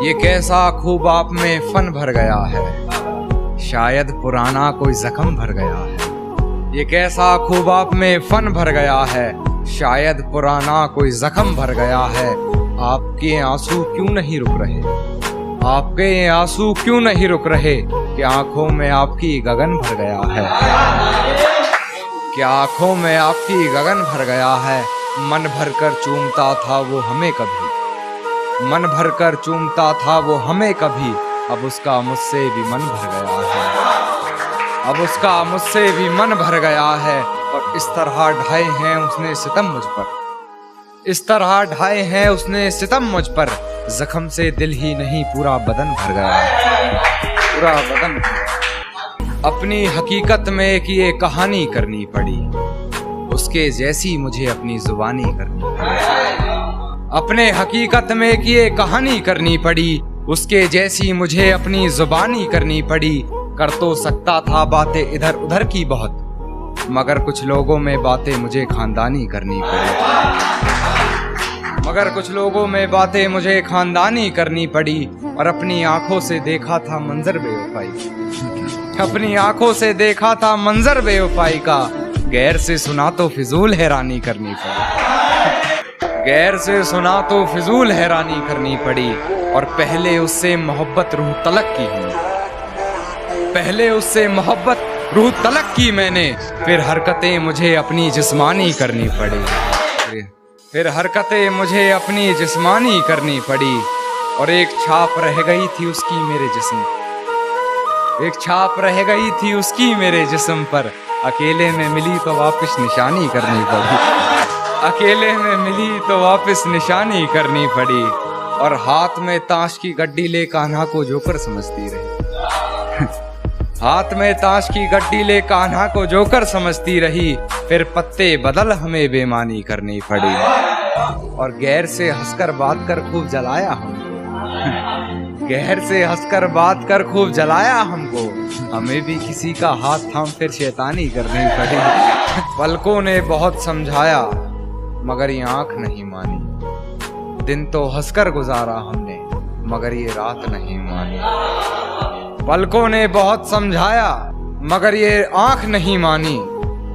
ये कैसा खूब आप में फन भर गया है, शायद पुराना कोई जख्म भर गया है। ये कैसा खूब आप में फन भर गया है, शायद पुराना कोई जख्म भर गया है। आपके आंसू क्यों नहीं रुक रहे, आपके आंसू क्यों नहीं रुक रहे, कि आंखों में आपकी गगन भर गया है, क्या आंखों में आपकी गगन भर गया है। मन भरकर चूमता था वो हमें कभी, मन भरकर चूमता था वो हमें कभी, अब उसका मुझसे भी मन भर गया है, अब उसका मुझसे भी मन भर गया है। और इस तरह ढाए हैं उसने सितम मुझ पर, इस तरह ढाए हैं उसने सितम मुझ पर, जख्म से दिल ही नहीं पूरा बदन भर गया है, पूरा बदन। अपनी हकीकत में एक ये कहानी करनी पड़ी, उसके जैसी मुझे अपनी जुबानी करनी पड़ी। अपने हकीकत में एक ये कहानी करनी पड़ी, उसके जैसी मुझे अपनी जुबानी करनी पड़ी। कर तो सकता था बातें इधर उधर की बहुत, मगर कुछ लोगों में बातें मुझे खानदानी करनी पड़ी, मगर कुछ लोगों में बातें मुझे खानदानी करनी पड़ी। और अपनी आंखों से देखा था मंजर बेवफाई, अपनी आंखों से देखा था मंजर बेवफाई का, गैर से सुना तो फिजूल हैरानी करनी पड़ी, गैर से सुना तो फिजूल हैरानी करनी पड़ी। और पहले उससे मोहब्बत रूह तलक की हूँ, पहले उससे मोहब्बत रूह तलक की मैंने, फिर हरकतें मुझे अपनी जिस्मानी करनी पड़ी, फिर हरकतें मुझे अपनी जिस्मानी करनी पड़ी। और एक छाप रह गई थी उसकी मेरे जिस्म, एक छाप रह गई थी उसकी मेरे जिस्म पर, अकेले में मिली तो वापस निशानी करनी पड़ी, अकेले में मिली तो वापस निशानी करनी पड़ी। और हाथ में ताश की गड्डी ले कान्हा को जोकर समझती रही, हाथ में ताश की गड्डी ले कान्हा को जोकर समझती रही, फिर पत्ते बदल हमें बेमानी करनी पड़ी। और गैर से हंसकर बात कर खूब जलाया हमको, गैर से हंसकर बात कर खूब जलाया हमको, हमें भी किसी का हाथ थाम फिर शैतानी करनी पड़ी। पलकों ने बहुत समझाया मगर ये आंख नहीं मानी, दिन तो हंसकर गुजारा हमने मगर ये रात नहीं मानी। पलकों ने बहुत समझाया मगर ये आंख नहीं मानी,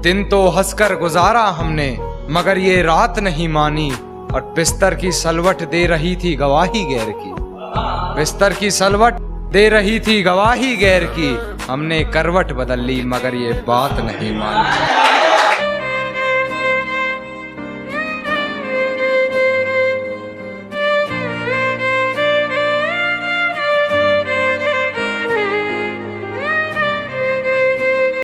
दिन तो हंसकर गुजारा हमने मगर ये रात नहीं मानी। और बिस्तर की सलवट दे रही थी गवाही गैर की, बिस्तर की सलवट दे रही थी गवाही गैर की, हमने करवट बदल ली मगर ये बात नहीं मानी।